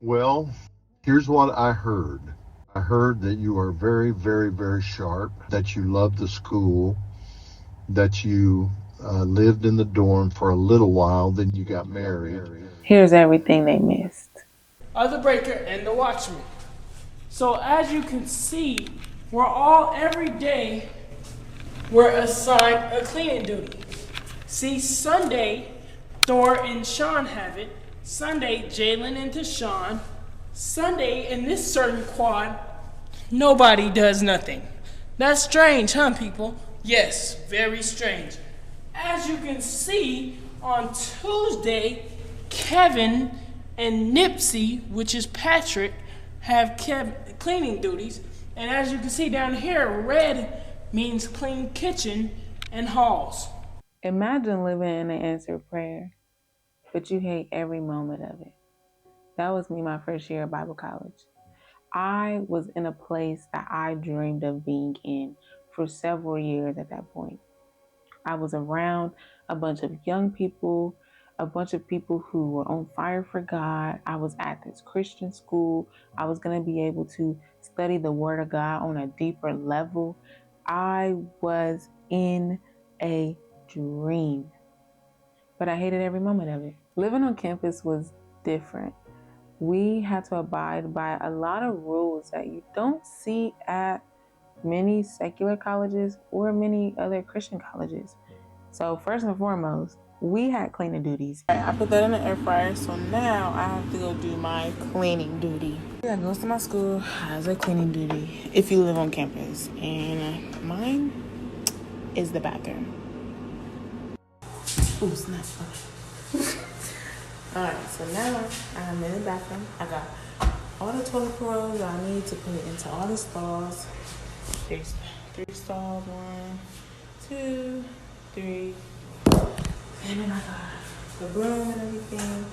Well, here's what I heard. I heard that you are very, very, very sharp, that you love the school, that you lived in the dorm for a little while, then you got married. Here's everything they missed. Of the breaker and the watchman. So as you can see, we're all every day we're assigned a cleaning duty. See, Sunday, Thor and Sean have it. Sunday, Jalen and Tashawn. Sunday, in this certain quad, nobody does nothing. That's strange, huh, people? Yes, very strange. As you can see, on Tuesday, Kevin and Nipsey, which is Patrick, have cleaning duties. And as you can see down here, red means clean kitchen and halls. Imagine living in an answered prayer, but you hate every moment of it. That was me my first year of Bible college. I was in a place that I dreamed of being in for several years at that point. I was around a bunch of young people, a bunch of people who were on fire for God. I was at this Christian school. I was going to be able to study the Word of God on a deeper level. I was in a dream, but I hated every moment of it. Living on campus was different. We had to abide by a lot of rules that you don't see at many secular colleges or many other Christian colleges. So first and foremost, we had cleaning duties. I put that in the air fryer, so now I have to go do my cleaning duty. That goes to my school as a cleaning duty if you live on campus, and mine is the bathroom. Ooh, snap. Alright, so now I'm in the bathroom. I got all the toilet rolls I need to put into all the stalls. There's 3 stalls, 1, 2, 3. And then I got the broom and everything.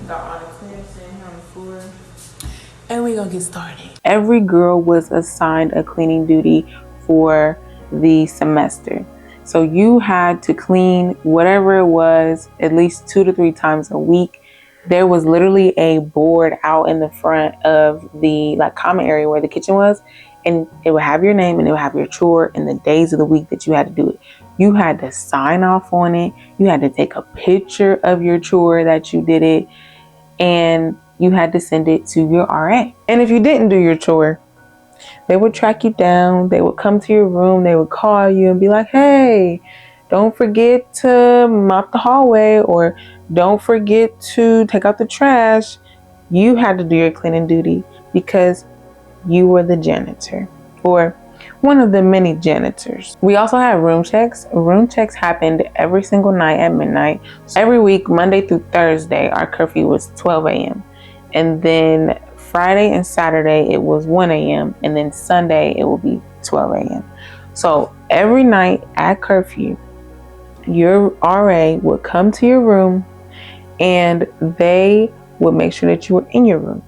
Got all the clearance in here on the floor. And we gonna get started. Every girl was assigned a cleaning duty for the semester. So you had to clean whatever it was at least 2 to 3 times a week. There was literally a board out in the front of the common area where the kitchen was, and it would have your name and it would have your chore and the days of the week that you had to do it. You had to sign off on it. You had to take a picture of your chore that you did it, and you had to send it to your RA. And if you didn't do your chore, they would track you down. They would come to your room. They would call you and be like, hey, don't forget to mop the hallway, or don't forget to take out the trash. You had to do your cleaning duty because you were the janitor, or one of the many janitors. We also had room checks. Room checks happened every single night at midnight. Every week, Monday through Thursday, our curfew was 12 a.m. And then Friday and Saturday, it was 1 a.m. And then Sunday, it will be 12 a.m. So every night at curfew, your RA would come to your room and they would make sure that you were in your room.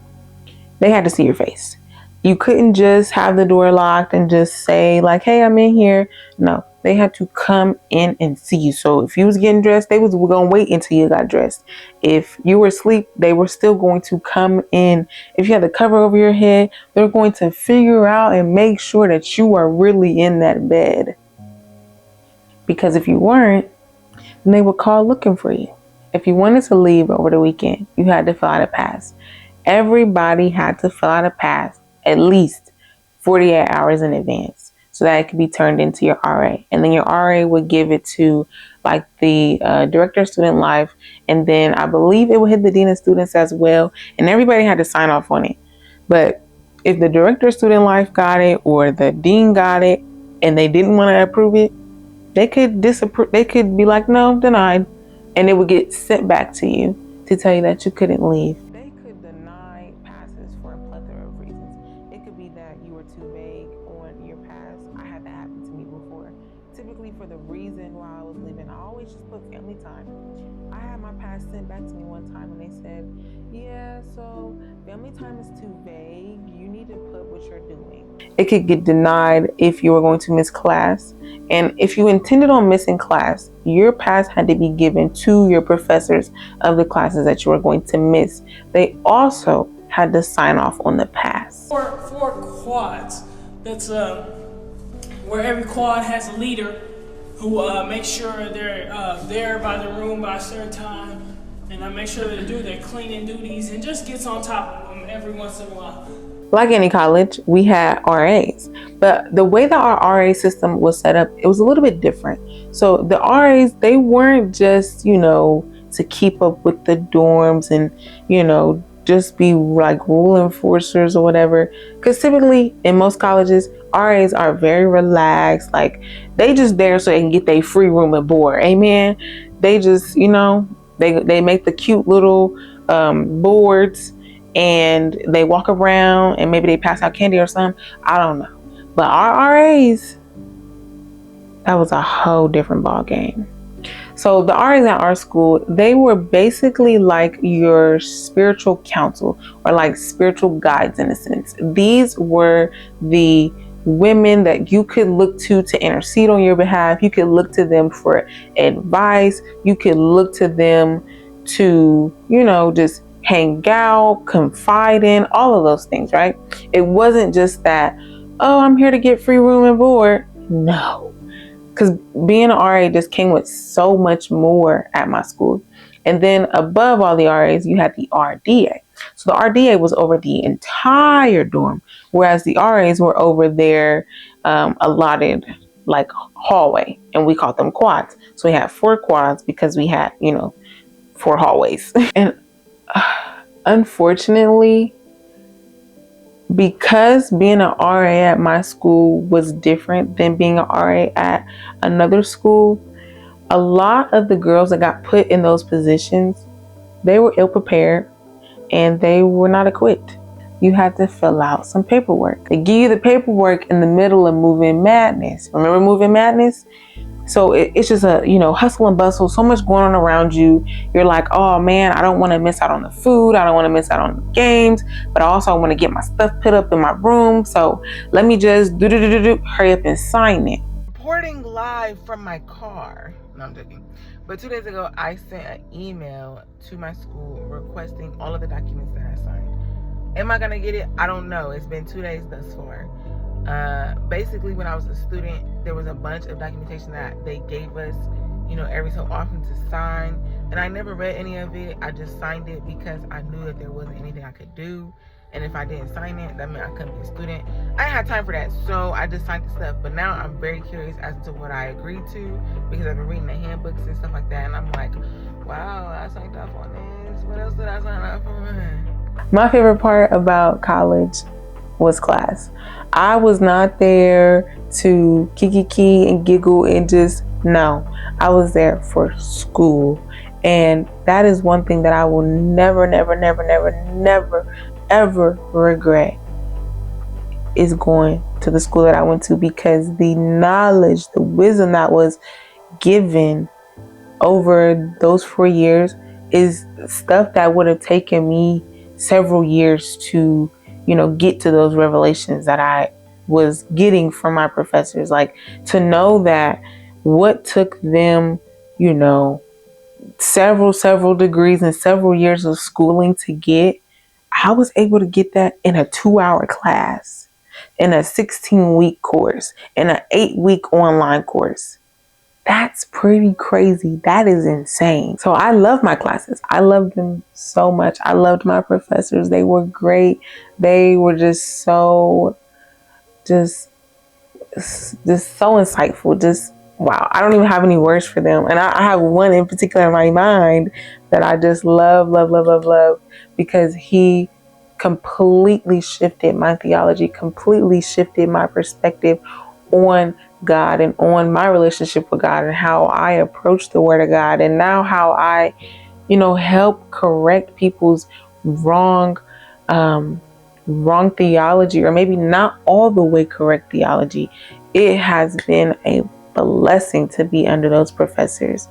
They had to see your face. You couldn't just have the door locked and just say like, hey, I'm in here. No, they had to come in and see you. So if you was getting dressed, they was going to wait until you got dressed. If you were asleep, they were still going to come in. If you had the cover over your head, they're going to figure out and make sure that you are really in that bed. Because if you weren't, then they would call looking for you. If you wanted to leave over the weekend, you had to fill out a pass. Everybody had to fill out a pass at least 48 hours in advance so that it could be turned into your RA. And then your RA would give it to the director of student life. And then I believe it would hit the dean of students as well. And everybody had to sign off on it. But if the director of student life got it or the dean got it and they didn't want to approve it, they could disapprove. They could be like, no, denied. And it would get sent back to you to tell you that you couldn't leave. They could deny passes for a plethora of reasons. It could be that you were too vague on your pass. I had that happen to me before. Typically for the reason why I was leaving, I always just put family time. I had my pass sent back to me one time and they said, yeah, so family time is too vague. You need to put what you're doing. It could get denied if you were going to miss class. And if you intended on missing class, your pass had to be given to your professors of the classes that you were going to miss. They also had to sign off on the pass. Four quads. That's where every quad has a leader who makes sure they're there by the room by a certain time, and I make sure they do their cleaning duties and just gets on top of them every once in a while. Like any college, we had RAs, but the way that our RA system was set up, it was a little bit different. So the RAs, they weren't just, to keep up with the dorms and, just be like rule enforcers or whatever. Because typically in most colleges, RAs are very relaxed. Like they just there so they can get their free room and board. Amen. They just, they make the cute little boards and they walk around and maybe they pass out candy or something. I don't know. But our RAs, that was a whole different ball game. So the RAs at our school, they were basically like your spiritual counsel or like spiritual guides in a sense. These were the women that you could look to intercede on your behalf. You could look to them for advice. You could look to them to, just hang out, confide in, all of those things, right? It wasn't just that, oh, I'm here to get free room and board. No. Because being an RA just came with so much more at my school. And then above all the RAs, you had the RDA. So the RDA was over the entire dorm, whereas the RAs were over their allotted like hallway, and we called them quads. So we had 4 quads because we had, 4 hallways. And unfortunately, because being an RA at my school was different than being an RA at another school, a lot of the girls that got put in those positions, they were ill prepared and they were not equipped. You had to fill out some paperwork. They give you the paperwork in the middle of Moving Madness. Remember Moving Madness? So it's just a, hustle and bustle, so much going on around you. You're like, oh man, I don't want to miss out on the food. I don't want to miss out on the games, but I also want to get my stuff put up in my room. So let me just hurry up and sign it. Reporting live from my car. No, I'm joking. But 2 days ago, I sent an email to my school requesting all of the documents that I signed. Am I going to get it? I don't know. It's been 2 days thus far. Basically, when I was a student, there was a bunch of documentation that they gave us, every so often to sign. And I never read any of it. I just signed it because I knew that there wasn't anything I could do. And if I didn't sign it, that meant I couldn't be a student. I didn't have time for that, so I just signed the stuff. But now I'm very curious as to what I agreed to because I've been reading the handbooks and stuff like that. And I'm like, wow, I signed up on this. What else did I sign up for? My favorite part about college was class. I was not there to kiki and giggle and no. I was there for school. And that is one thing that I will never, ever regret is going to the school that I went to, because the knowledge, the wisdom that was given over those 4 years is stuff that would have taken me several years to, get to those revelations that I was getting from my professors. Like, to know that what took them, several degrees and several years of schooling to get, I was able to get that in a 2-hour class, in a 16-week course, in an 8-week online course. That's pretty crazy. That is insane. So I love my classes. I loved them so much. I loved my professors. They were great. They were just so insightful. Wow. I don't even have any words for them. And I have one in particular in my mind that I just love, because he completely shifted my theology, completely shifted my perspective on God and on my relationship with God and how I approach the Word of God, and now how I, help correct people's wrong theology, or maybe not all the way correct theology. It has been a blessing to be under those professors,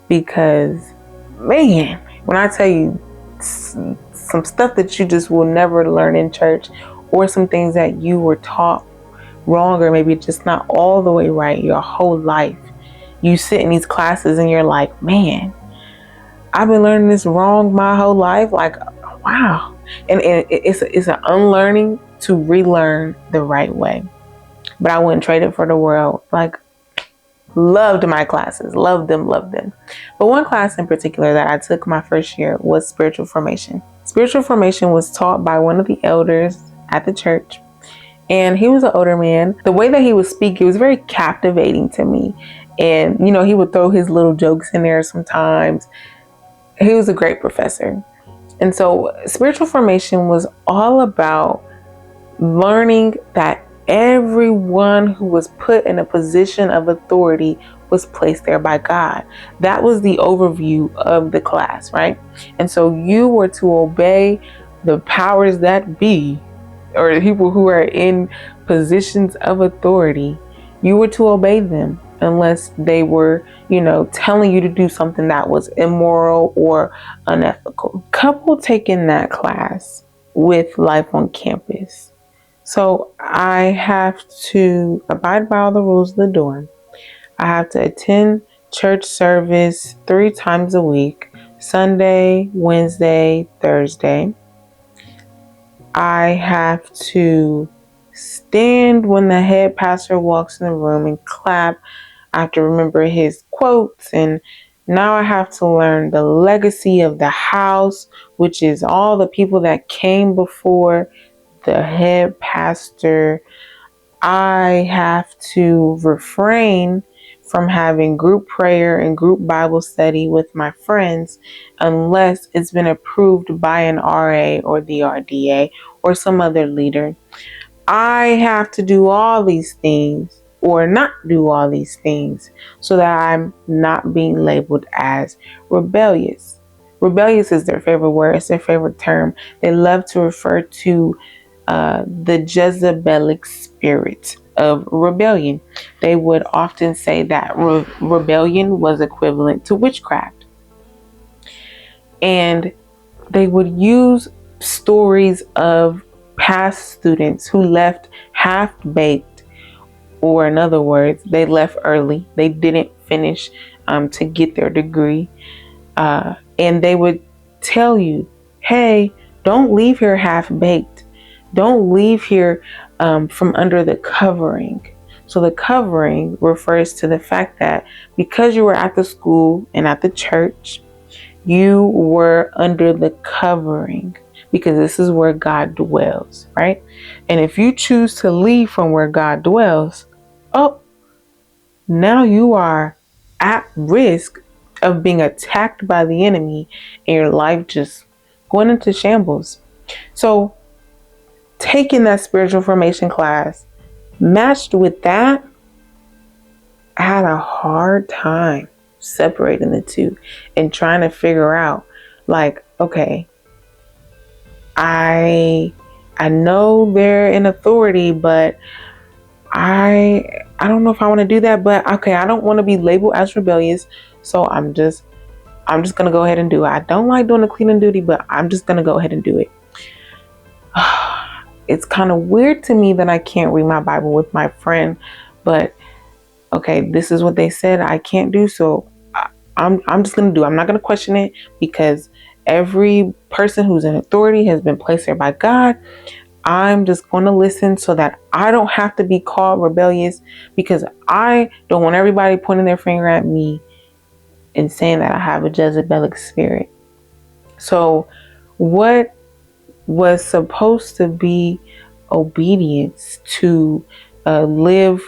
because, man, when I tell you some stuff that you just will never learn in church, or some things that you were taught wrong, or maybe just not all the way right your whole life, you sit in these classes and you're like, man, I've been learning this wrong my whole life. Like, wow, And it's an unlearning to relearn the right way. But I wouldn't trade it for the world. Like, loved my classes, loved them. But one class in particular that I took my first year was spiritual formation. Spiritual formation was taught by one of the elders at the church. And he was an older man. The way that he would speak, it was very captivating to me. And, he would throw his little jokes in there sometimes. He was a great professor. And so spiritual formation was all about learning that everyone who was put in a position of authority was placed there by God. That was the overview of the class, right? And so you were to obey the powers that be, or the people who are in positions of authority. You were to obey them unless they were, telling you to do something that was immoral or unethical. Couple taking that class with life on campus. So I have to abide by all the rules of the dorm. I have to attend church service 3 times a week, Sunday, Wednesday, Thursday. I have to stand when the head pastor walks in the room and clap. I have to remember his quotes, and now I have to learn the legacy of the house, which is all the people that came before the head pastor. I have to refrain from having group prayer and group Bible study with my friends unless it's been approved by an RA or the RDA or some other leader. I have to do all these things or not do all these things so that I'm not being labeled as rebellious. Rebellious is their favorite word. It's their favorite term. They love to refer to the Jezebelic spirit of rebellion. They would often say that rebellion was equivalent to witchcraft. And they would use stories of past students who left half-baked, or in other words, they left early. They didn't finish to get their degree. And they would tell you, hey, don't leave here half-baked. Don't leave here from under the covering. So the covering refers to the fact that because you were at the school and at the church, you were under the covering because this is where God dwells, right? And if you choose to leave from where God dwells, now you are at risk of being attacked by the enemy and your life just going into shambles. So taking that spiritual formation class matched with that, I had a hard time separating the two and trying to figure out, like, okay, I know they're in authority, but I don't know if I want to do that. But okay, I don't want to be labeled as rebellious, so I'm just gonna go ahead and do it. I don't like doing the cleaning duty, but I'm just gonna go ahead and do it. It's kind of weird to me that I can't read my Bible with my friend, but okay, this is what they said I can't do, so I'm just gonna do it. I'm not gonna question it because every person who's in authority has been placed there by God. I'm just going to listen so that I don't have to be called rebellious, because I don't want everybody pointing their finger at me and saying that I have a Jezebelic spirit. So what was supposed to be obedience to live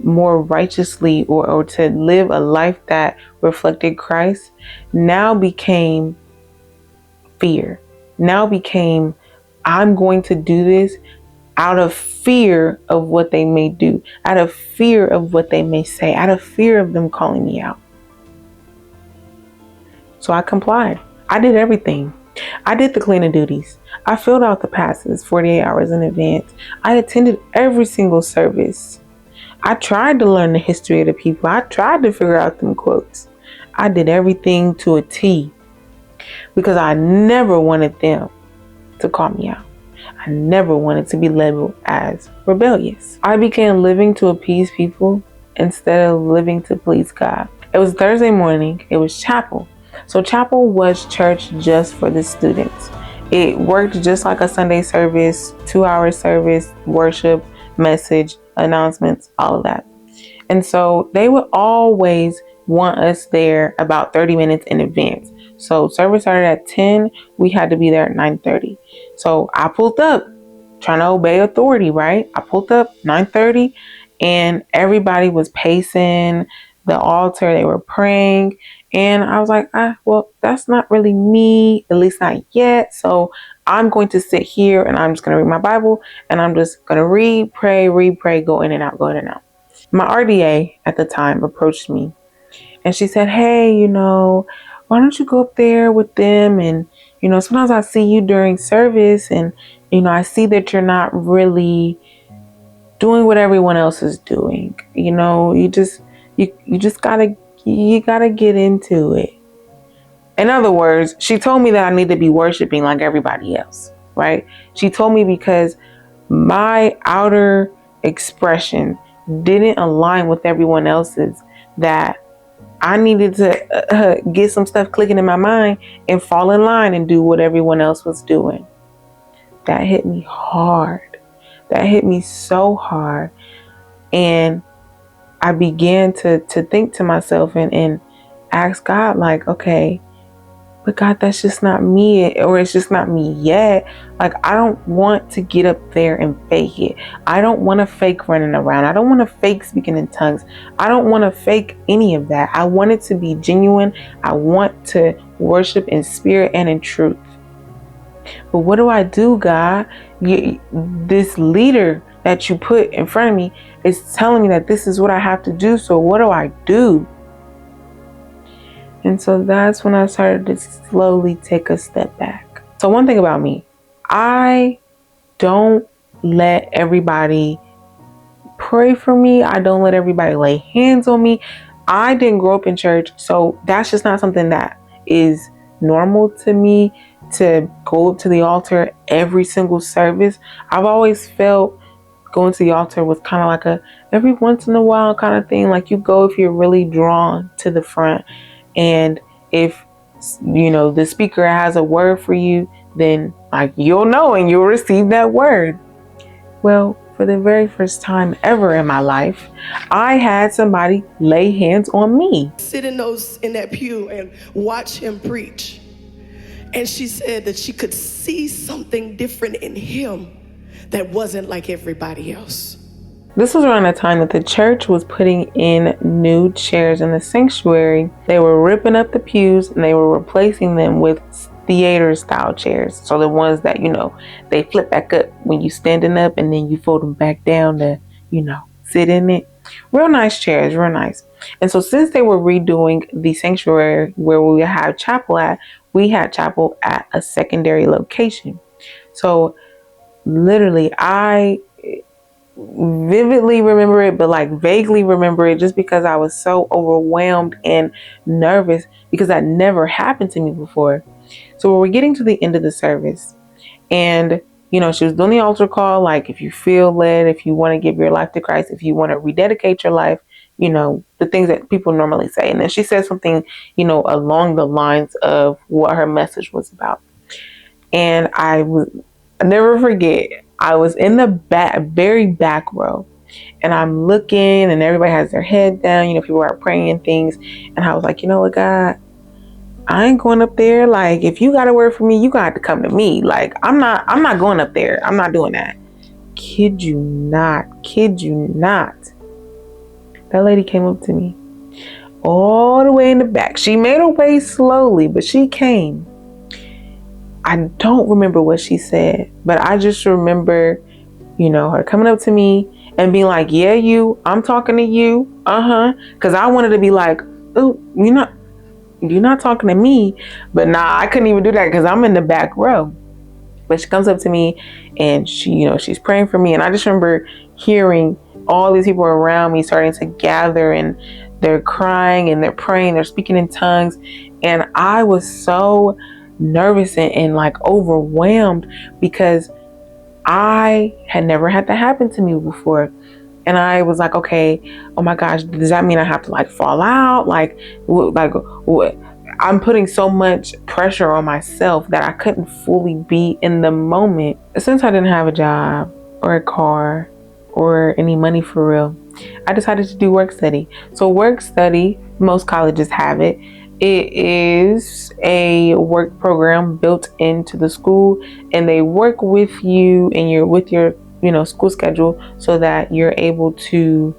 more righteously or to live a life that reflected Christ now became fear. Now became, I'm going to do this out of fear of what they may do, out of fear of what they may say, out of fear of them calling me out. So I complied. I did everything. I did the cleaning duties. I filled out the passes 48 hours in advance. I attended every single service. I tried to learn the history of the people. I tried to figure out them quotes. I did everything to a T because I never wanted them to call me out. I never wanted to be labeled as rebellious. I began living to appease people instead of living to please God. It was Thursday morning. It was chapel. So chapel was church just for the students. It worked just like a Sunday service, 2 hour service, worship, message, announcements, all of that. And so they would always want us there about 30 minutes in advance. So service started at 10, we had to be there at 9:30. So I pulled up trying to obey authority, right? I pulled up 9:30 and everybody was pacing the altar, they were praying, and I was like, well, that's not really me, at least not yet. So I'm going to sit here and I'm just going to read my Bible, and I'm just going to read, pray, go in and out, go in and out. My RDA at the time approached me and she said, hey, why don't you go up there with them? And, sometimes I see you during service and, I see that you're not really doing what everyone else is doing. You gotta get into it. In other words, she told me that I need to be worshiping like everybody else, right? She told me because my outer expression didn't align with everyone else's, that I needed to get some stuff clicking in my mind and fall in line and do what everyone else was doing. That hit me hard. That hit me so hard. And I began to think to myself and ask God, like, okay, but God, that's just not me, or it's just not me yet. Like, I don't want to get up there and fake it. I don't want to fake running around. I don't want to fake speaking in tongues. I don't want to fake any of that. I want it to be genuine. I want to worship in spirit and in truth. But what do I do, God? This leader that you put in front of me is telling me that this is what I have to do. So what do I do? And so that's when I started to slowly take a step back. So one thing about me, I don't let everybody pray for me. I don't let everybody lay hands on me. I didn't grow up in church, so that's just not something that is normal to me, to go up to the altar every single service. I've always felt going to the altar was kind of like a every once in a while kind of thing. Like, you go if you're really drawn to the front. And if, the speaker has a word for you, then like you'll know and you'll receive that word. Well, for the very first time ever in my life, I had somebody lay hands on me. Sit in that pew and watch him preach. And she said that she could see something different in him that wasn't like everybody else. This was around the time that the church was putting in new chairs in the sanctuary. They were ripping up the pews and they were replacing them with theater style chairs. So the ones that, they flip back up when you standing up and then you fold them back down to, sit in it. Real nice chairs, real nice. And so since they were redoing the sanctuary where we had chapel at, we had chapel at a secondary location. So literally, I vividly remember it, but like vaguely remember it just because I was so overwhelmed and nervous because that never happened to me before. So we were getting to the end of the service and, she was doing the altar call. Like, if you feel led, if you want to give your life to Christ, if you want to rededicate your life, the things that people normally say. And then she said something, along the lines of what her message was about. And I never forget, I was in the very back row, and I'm looking, and everybody has their head down. People are praying and things. And I was like, you know what, God, I ain't going up there. Like, if you got a word for me, you got to come to me. Like, I'm not going up there. I'm not doing that. Kid you not. That lady came up to me all the way in the back. She made her way slowly, but she came. I don't remember what she said, but I just remember, her coming up to me and being like, yeah, I'm talking to you. Cause I wanted to be like, oh, you're not talking to me. But nah, I couldn't even do that because I'm in the back row. But she comes up to me and she's praying for me. And I just remember hearing all these people around me starting to gather, and they're crying and they're praying, they're speaking in tongues. And I was so nervous and like overwhelmed because I had never had that happen to me before. And I was like, okay, oh my gosh, does that mean I have to like fall out? Like what? I'm putting so much pressure on myself that I couldn't fully be in the moment. Since I didn't have a job or a car or any money for real, I decided to do work study. So work study, most colleges have it. It is a work program built into the school, and they work with you and you're with your, school schedule so that you're able to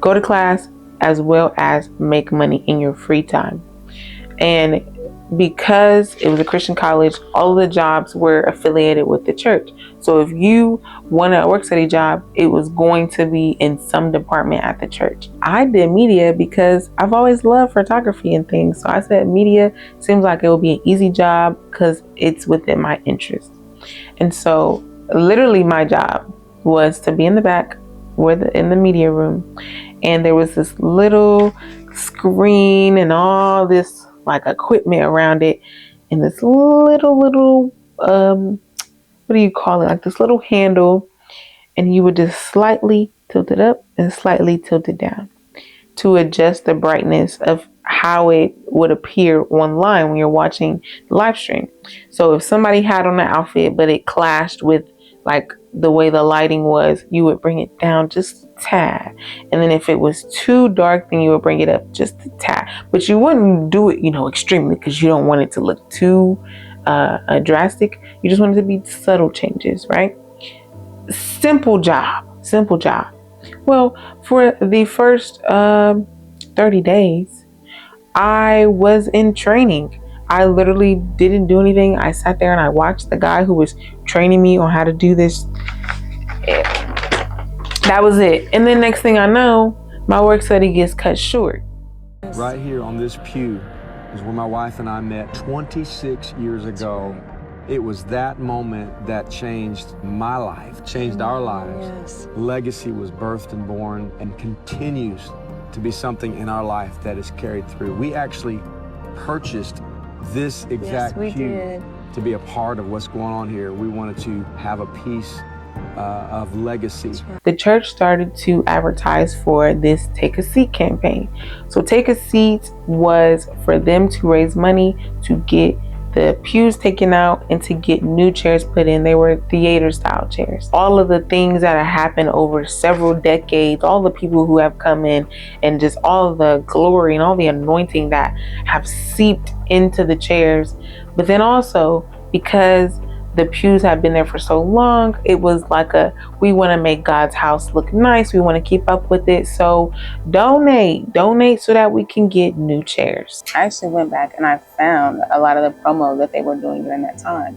go to class as well as make money in your free time. And because it was a Christian college, all of the jobs were affiliated with the church. So if you wanted a work study job, it was going to be in some department at the church. I did media because I've always loved photography and things. So I said media seems like it will be an easy job because it's within my interest. And so literally my job was to be in the back in the media room. And there was this little screen and all this like equipment around it, and this little what do you call it, like this little handle, and you would just slightly tilt it up and slightly tilt it down to adjust the brightness of how it would appear online when you're watching the live stream. So if somebody had on an outfit but it clashed with like the way the lighting was, you would bring it down just a tad. And then if it was too dark, then you would bring it up just a tad. But you wouldn't do it, extremely, because you don't want it to look too drastic. You just want it to be subtle changes, right? Simple job. Well, for the first 30 days, I was in training. I literally didn't do anything. I sat there and I watched the guy who was training me on how to do this. That was it. And then next thing I know, my work study gets cut short. Right here on this pew is where my wife and I met 26 years ago. It was that moment that changed my life, changed our lives. Yes. Legacy was birthed and born and continues to be something in our life that is carried through. We actually purchased this exact pew to be a part of what's going on here. We wanted to have a piece of legacy. The church started to advertise for this Take a Seat campaign. So Take a Seat was for them to raise money to get the pews taken out and to get new chairs put in. They were theater style chairs. All of the things that have happened over several decades, all the people who have come in, and just all the glory and all the anointing that have seeped into the chairs. But then also because the pews have been there for so long, it was like we want to make God's house look nice. We want to keep up with it. So donate so that we can get new chairs. I actually went back and I found a lot of the promo that they were doing during that time.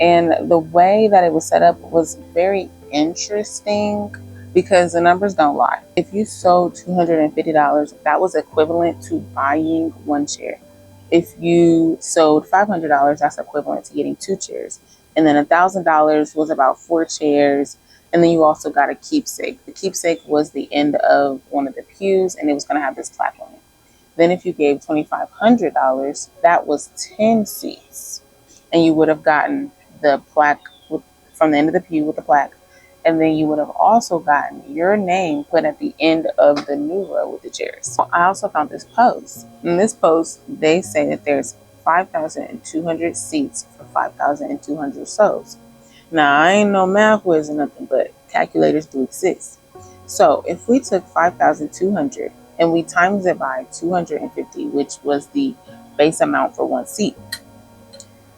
And the way that it was set up was very interesting because the numbers don't lie. If you sold $250, that was equivalent to buying one chair. If you sold $500, that's equivalent to getting two chairs. And then $1,000 was about 4 chairs. And then you also got a keepsake. The keepsake was the end of one of the pews, and it was going to have this plaque on it. Then if you gave $2,500, that was 10 seats. And you would have gotten the plaque from the end of the pew with the plaque. And then you would have also gotten your name put at the end of the new row with the chairs. I also found this post. In this post, they say that there's 5,200 seats for 5,200 souls. Now, I ain't no math whiz or nothing, but calculators do exist. So if we took 5,200 and we times it by 250, which was the base amount for one seat,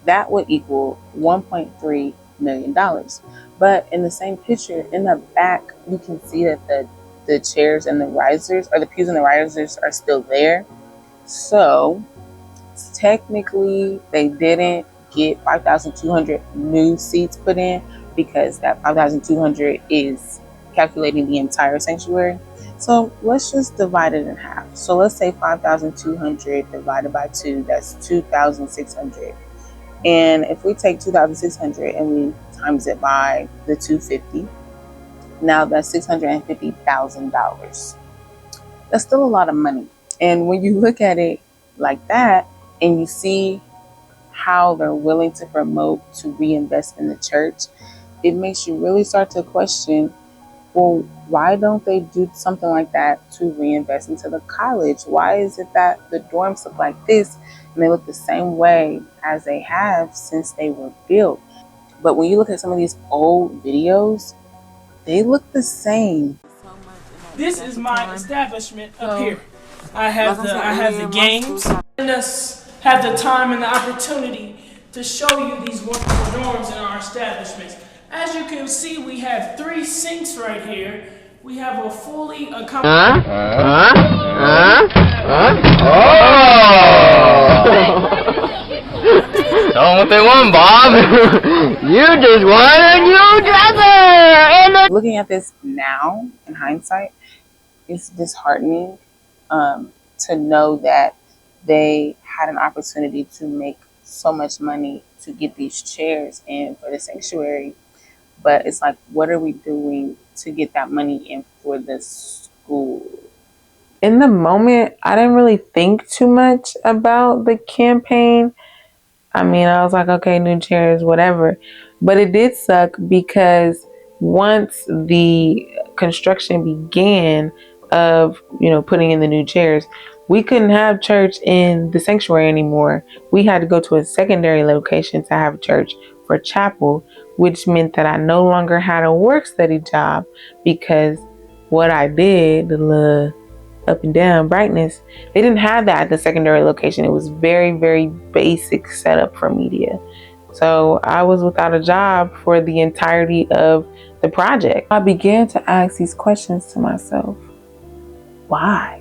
that would equal $1.3 million. But in the same picture, in the back, you can see that the chairs and the risers, or the pews and the risers, are still there. So technically, they didn't get 5,200 new seats put in because that 5,200 is calculating the entire sanctuary. So let's just divide it in half. So let's say 5,200 divided by 2, that's 2,600. And if we take 2,600 and we times it by the 250, now that's $650,000. That's still a lot of money. And when you look at it like that, and you see how they're willing to promote to reinvest in the church, it makes you really start to question, well, why don't they do something like that to reinvest into the college? Why is it that the dorms look like this and they look the same way as they have since they were built. But when you look at some of these old videos, they look the same. This is my establishment up here. I have the games, and us have the time and the opportunity to show you these wonderful dorms in our establishments. As you can see, we have 3 sinks right here. We have a fully accommodated. Don't they want, Bob? You just want a new dresser! Looking at this now, in hindsight, it's disheartening to know that they had an opportunity to make so much money to get these chairs in for the sanctuary. But it's like, what are we doing to get that money in for the school? In the moment, I didn't really think too much about the campaign. I mean, I was like, okay, new chairs, whatever. But it did suck because once the construction began of, putting in the new chairs, we couldn't have church in the sanctuary anymore. We had to go to a secondary location to have church for chapel, which meant that I no longer had a work study job because what I did, the little up and down brightness, they didn't have that at the secondary location. It was very, very basic setup for media. So I was without a job for the entirety of the project. I began to ask these questions to myself. Why?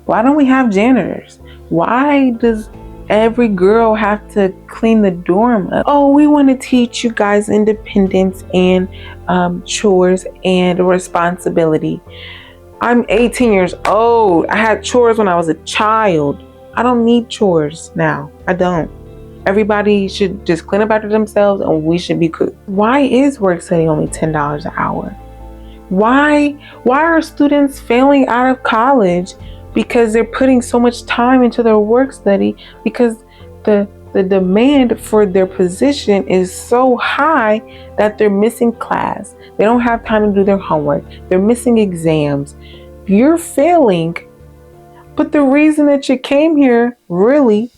Why don't we have janitors? Why does every girl have to clean the dorm up? Oh, we want to teach you guys independence and chores and responsibility. I'm 18 years old. I had chores when I was a child. I don't need chores now. I don't. Everybody should just clean up after themselves and we should be cool. Why is work study only $10 an hour? Why are students failing out of college? Because they're putting so much time into their work study because the demand for their position is so high that they're missing class. They don't have time to do their homework. They're missing exams. You're failing. But the reason that you came here really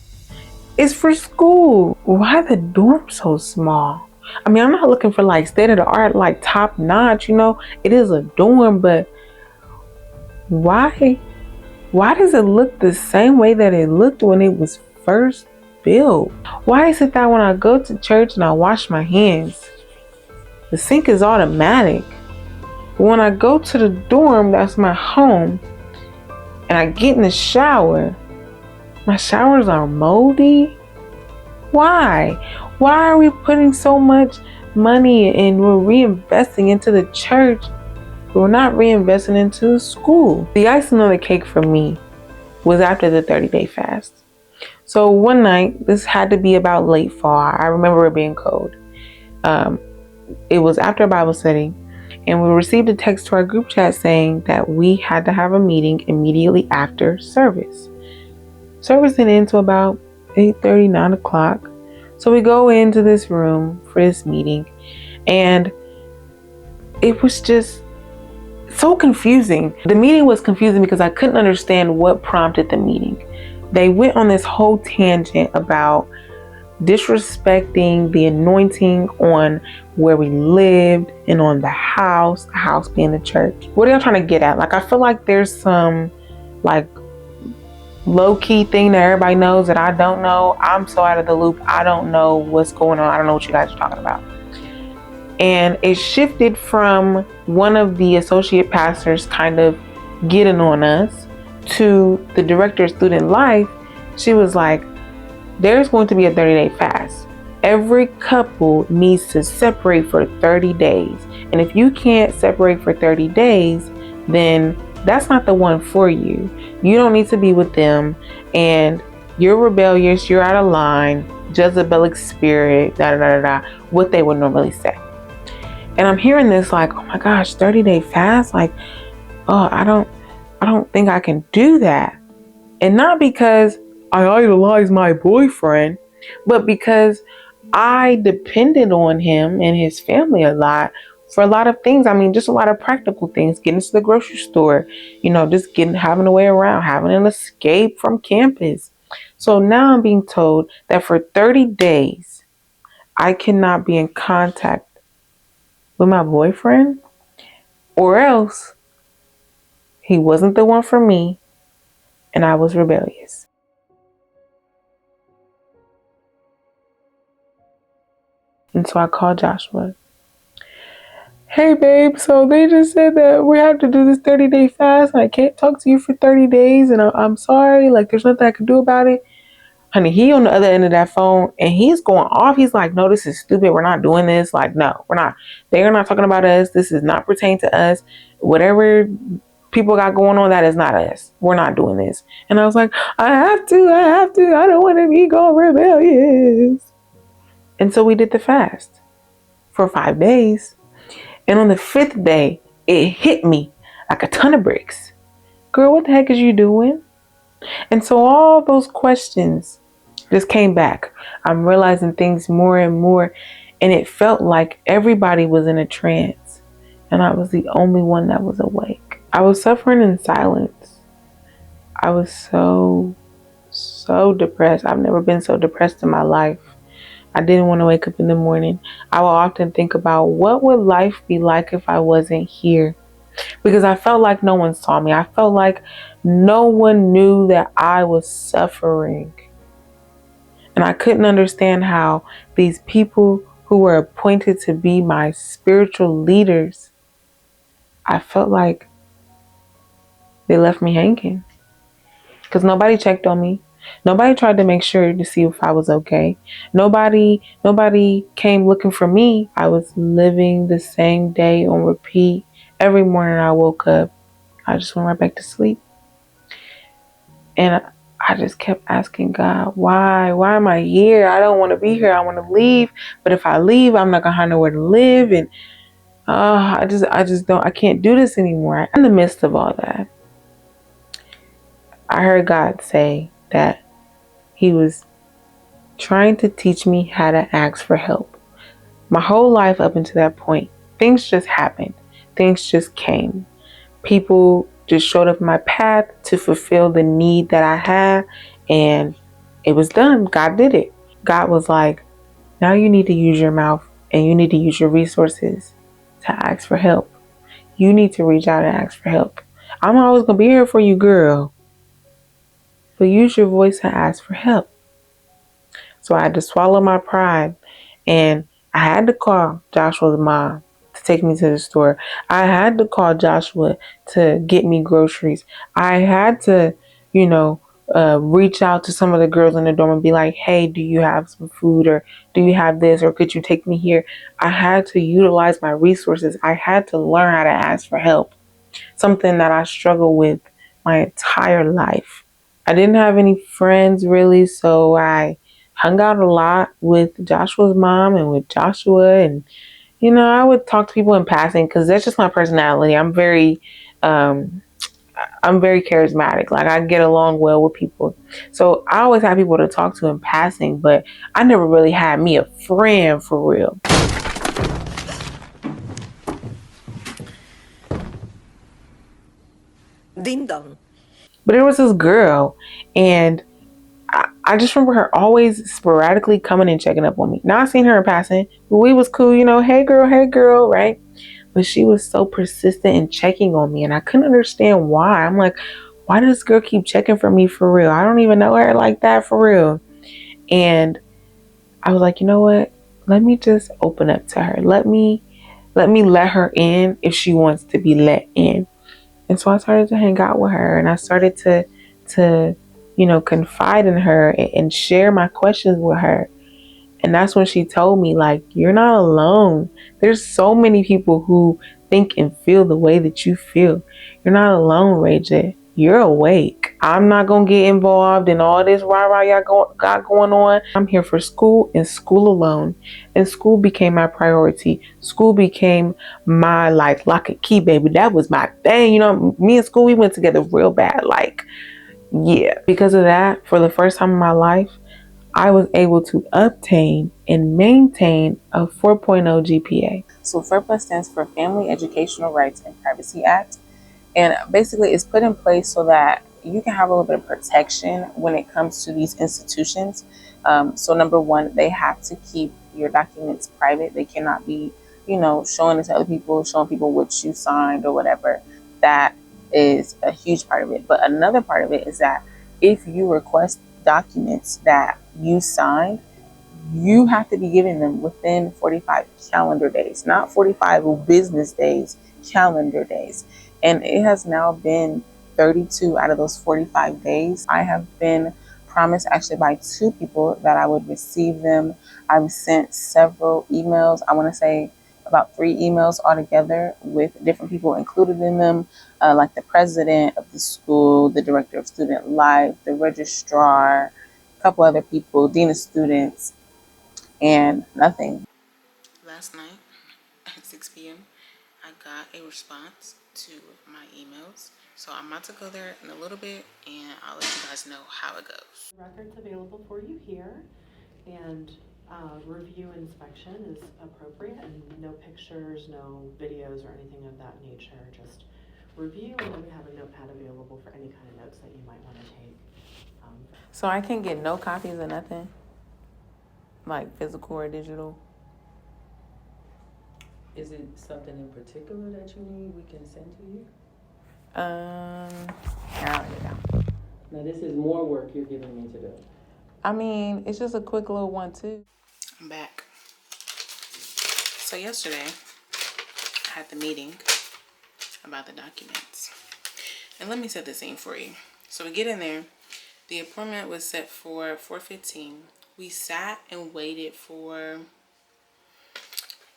is for school. Why the dorm so small? I mean, I'm not looking for like state of the art, like top notch, it is a dorm, but why does it look the same way that it looked when it was first built? Why is it that when I go to church and I wash my hands, the sink is automatic? But when I go to the dorm, that's my home, and I get in the shower, my showers are moldy? Why? Why are we putting so much money and we're reinvesting into the church? We're not reinvesting into the school. The icing on the cake for me was after the 30-day fast. So one night, this had to be about late fall. I remember it being cold. It was after a Bible study, and we received a text to our group chat saying that we had to have a meeting immediately after service. Service didn't end until about 8:30, 9 o'clock. So we go into this room for this meeting, and it was just so confusing. The meeting was confusing because I couldn't understand what prompted the meeting. They went on this whole tangent about disrespecting the anointing on where we lived and on the house being the church. What are y'all trying to get at? Like, I feel like there's some like low-key thing that everybody knows that I don't know. I'm so out of the loop. I don't know what's going on. I don't know what you guys are talking about. And it shifted from one of the associate pastors kind of getting on us to the director of student life. She was like, there's going to be a 30-day fast. Every couple needs to separate for 30 days. And if you can't separate for 30 days, then that's not the one for you. You don't need to be with them. And you're rebellious. You're out of line. Jezebelic spirit, what they would normally say. And I'm hearing this like, oh my gosh, 30-day fast? Like, oh, I don't think I can do that. And not because I idolize my boyfriend, but because I depended on him and his family a lot for a lot of things. I mean, just a lot of practical things, getting to the grocery store, just having a way around, having an escape from campus. So now I'm being told that for 30 days, I cannot be in contact with my boyfriend, or else he wasn't the one for me and I was rebellious. And so I called Joshua. Hey babe, so they just said that we have to do this 30-day fast and I can't talk to you for 30 days and I'm sorry, like there's nothing I can do about it. Honey, he on the other end of that phone and he's going off. He's like, no, this is stupid. We're not doing this. Like, no, we're not. They're not talking about us. This is not pertain to us. Whatever people got going on, that is not us. We're not doing this. And I was like, I have to. I don't want to be going rebellious. And so we did the fast for 5 days. And on the 5th day, it hit me like a ton of bricks. Girl, what the heck is you doing? And so all those questions just came back. I'm realizing things more and more. And it felt like everybody was in a trance. And I was the only one that was awake. I was suffering in silence. I was so depressed. I've never been so depressed in my life. I didn't want to wake up in the morning. I would often think about what would life be like if I wasn't here? Because I felt like no one saw me. I felt like no one knew that I was suffering. And I couldn't understand how these people who were appointed to be my spiritual leaders, I felt like they left me hanging. Because nobody checked on me. Nobody tried to make sure to see if I was okay. Nobody came looking for me. I was living the same day on repeat. Every morning I woke up, I just went right back to sleep. And I just kept asking God, why am I here? I don't want to be here. I want to leave. But if I leave, I'm not going to have nowhere to live. And I can't do this anymore. In the midst of all that, I heard God say that He was trying to teach me how to ask for help. My whole life up until that point, things just happened. Things just came. People just showed up in my path to fulfill the need that I had, and it was done. God did it. God was like, now you need to use your mouth and you need to use your resources to ask for help. You need to reach out and ask for help. I'm always going to be here for you, girl. But use your voice and ask for help. So I had to swallow my pride, and I had to call Joshua's mom to take me to the store. I had to call Joshua to get me groceries. I had to, reach out to some of the girls in the dorm and be like, hey, do you have some food, or do you have this, or could you take me here? I had to utilize my resources. I had to learn how to ask for help, something that I struggled with my entire life. I didn't have any friends really, so I hung out a lot with Joshua's mom and with Joshua, and I would talk to people in passing because that's just my personality. I'm very charismatic. Like, I get along well with people. So I always have people to talk to in passing, but I never really had me a friend for real. Ding dong. But it was this girl, and I just remember her always sporadically coming and checking up on me. Now I seen her in passing, but we was cool, hey girl, right? But she was so persistent in checking on me, and I couldn't understand why. I'm like, why does this girl keep checking for me for real? I don't even know her like that for real. And I was like, you know what? Let me just open up to her. Let me let her in if she wants to be let in. And so I started to hang out with her, and I started to confide in her and share my questions with her. And that's when she told me, like, you're not alone. There's so many people who think and feel the way that you feel. You're not alone, Rayja. You're awake. I'm not going to get involved in all this rah-rah y'all got going on. I'm here for school and school alone. And school became my priority. School became my, like, lock and key, baby. That was my thing. Me and school, we went together real bad. Like, yeah. Because of that, for the first time in my life, I was able to obtain and maintain a 4.0 GPA. So FERPA stands for Family Educational Rights and Privacy Act. And basically it's put in place so that you can have a little bit of protection when it comes to these institutions. So number one, they have to keep your documents private. They cannot be, showing it to other people, showing people what you signed or whatever. That is a huge part of it. But another part of it is that if you request documents that you signed, you have to be giving them within 45 calendar days, not 45 business days, calendar days. And it has now been 32 out of those 45 days. I have been promised actually by 2 people that I would receive them. I've sent several emails. I want to say about 3 emails altogether with different people included in them, like the president of the school, the director of student life, the registrar, a couple other people, dean of students, and nothing. Last night at 6 p.m., I got a response to my emails. So I'm about to go there in a little bit and I'll let you guys know how it goes. Records available for you here, and review inspection is appropriate, and no pictures, no videos or anything of that nature, just review, and then we have a notepad available for any kind of notes that you might want to take. So I can get no copies of nothing? Like physical or digital? Is it something in particular that you need we can send to you? I already know. Now this is more work you're giving me to do. I mean, it's just a quick little one too. I'm back. So yesterday, I had the meeting about the documents. And let me set the scene for you. So we get in there. The appointment was set for 4:15. We sat and waited for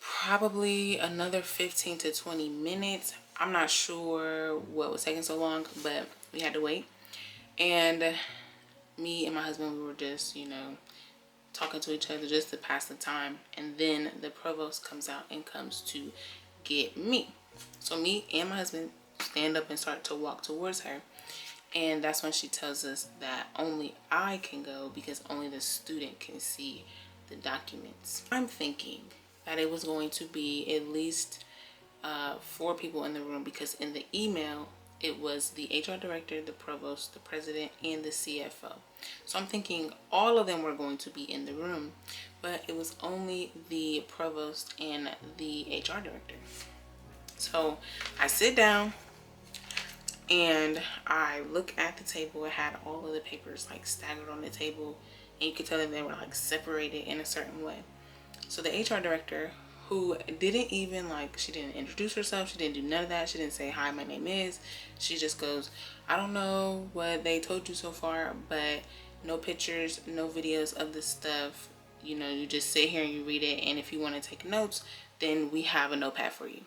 probably another 15 to 20 minutes. I'm not sure what was taking so long, but we had to wait. And me and my husband, we were just, talking to each other just to pass the time. And then the provost comes out and comes to get me. So me and my husband stand up and start to walk towards her. And that's when she tells us that only I can go because only the student can see the documents. I'm thinking that it was going to be at least 4 people in the room, because in the email it was the HR director, the provost, the president, and the CFO. So I'm thinking all of them were going to be in the room, but it was only the provost and the HR director. So I sit down and I look at the table. It had all of the papers like staggered on the table, and you could tell that they were like separated in a certain way. So the HR director, who didn't even she didn't introduce herself, she didn't do none of that, she didn't say hi, my name is, she just goes, I don't know what they told you so far, but no pictures, no videos of this stuff, you just sit here and you read it, and if you want to take notes, then we have a notepad for you.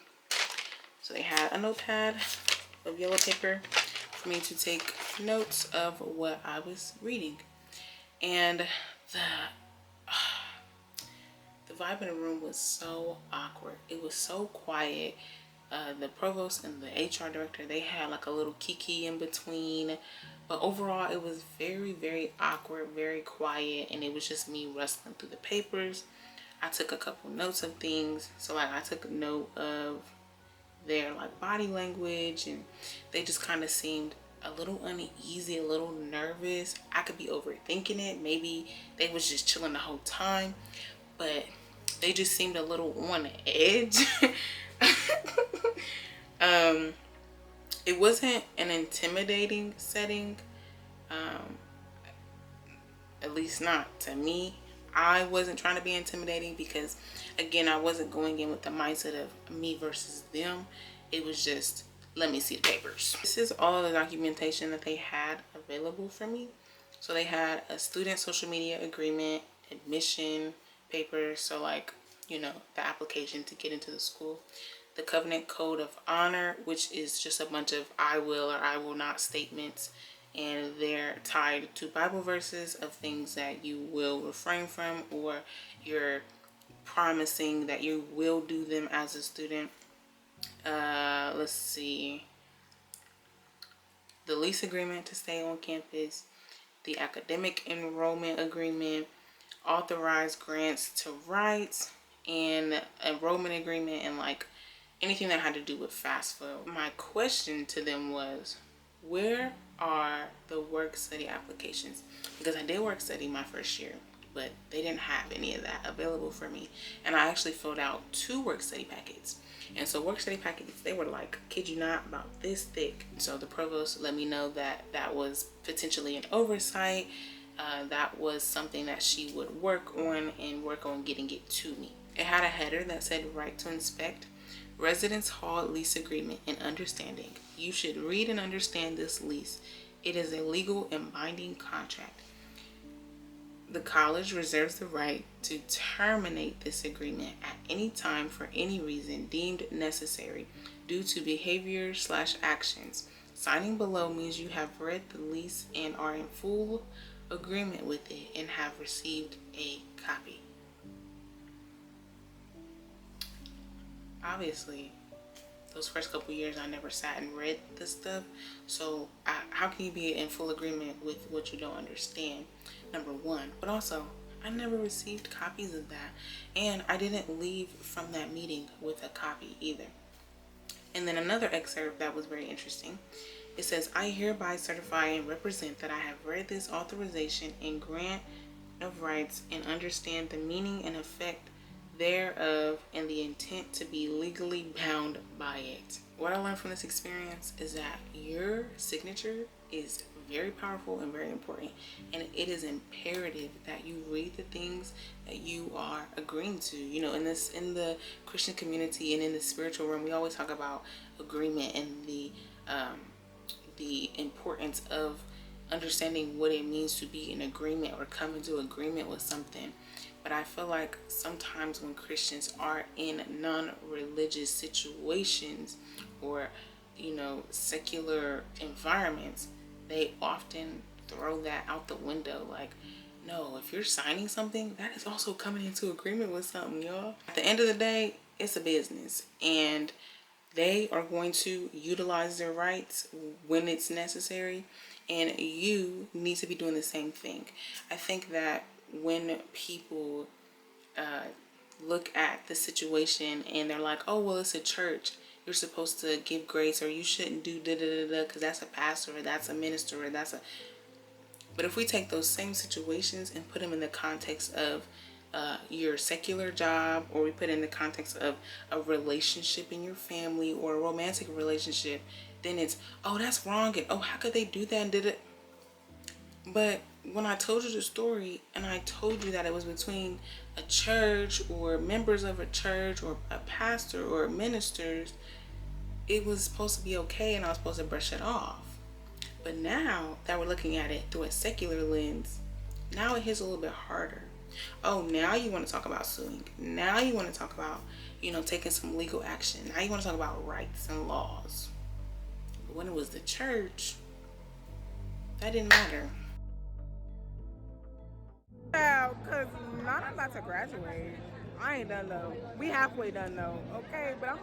So they had a notepad of yellow paper for me to take notes of what I was reading. And the vibe in the room was so awkward. It was so quiet. The provost and the HR director, they had like a little kiki in between. But overall, it was very, very awkward, very quiet. And it was just me rustling through the papers. I took a couple notes of things. So I took a note of their body language. And they just kind of seemed a little uneasy, a little nervous. I could be overthinking it. Maybe they was just chilling the whole time. But they just seemed a little on edge. It wasn't an intimidating setting, at least not to me. I wasn't trying to be intimidating because, again, I wasn't going in with the mindset of me versus them. It was just, let me see the papers. This is all the documentation that they had available for me. So they had a student social media agreement, admission papers, so the application to get into the school, the covenant code of honor, which is just a bunch of I will or I will not statements, and they're tied to Bible verses of things that you will refrain from, or you're promising that you will do them as a student. Let's see, the lease agreement to stay on campus, the academic enrollment agreement, authorized grants to rights, and enrollment agreement, and anything that had to do with FAFSA. My question to them was, where are the work study applications, because I did work study my first year, but they didn't have any of that available for me. And I actually filled out 2 work study packets. And so work study packets, they were like, kid you not, about this thick. So the provost let me know that that was potentially an oversight. That was something that she would work on getting it to me. It had a header that said right to inspect, residence hall lease agreement and understanding. You should read and understand this lease. It is a legal and binding contract. The college reserves the right to terminate this agreement at any time for any reason deemed necessary due to behavior/actions. Signing below means you have read the lease and are in full agreement with it and have received a copy. Obviously, those first couple years I never sat and read this stuff, so how can you be in full agreement with what you don't understand? Number one. But also, I never received copies of that, and I didn't leave from that meeting with a copy either. And then another excerpt that was very interesting. It says, I hereby certify and represent that I have read this authorization and grant of rights and understand the meaning and effect thereof and the intent to be legally bound by it. What I learned from this experience is that your signature is very powerful and very important, and it is imperative that you read the things that you are agreeing to. You know, in the Christian community and in the spiritual realm, we always talk about agreement and the importance of understanding what it means to be in agreement or come into agreement with something. But I feel like sometimes when Christians are in non-religious situations or, you know, secular environments, they often throw that out the window. Like, no, if you're signing something, that is also coming into agreement with something, y'all. At the end of the day, it's a business, and they are going to utilize their rights when it's necessary, and you need to be doing the same thing. I think that when people look at the situation and they're like, oh, well, it's a church, you're supposed to give grace, or you shouldn't do da-da-da-da because that's a pastor or that's a minister or that's a... But if we take those same situations and put them in the context of your secular job, or we put it in the context of a relationship in your family or a romantic relationship, then it's, oh, that's wrong, and oh, how could they do that and did it. But when I told you the story and I told you that it was between a church or members of a church or a pastor or ministers, it was supposed to be okay and I was supposed to brush it off. But now that we're looking at it through a secular lens, now it hits a little bit harder. Oh, now you want to talk about suing. Now you want to talk about, you know, taking some legal action. Now you want to talk about rights and laws. But when it was the church, that didn't matter. Yeah, because I'm about to graduate. I ain't done though. We halfway done though, okay? But I'm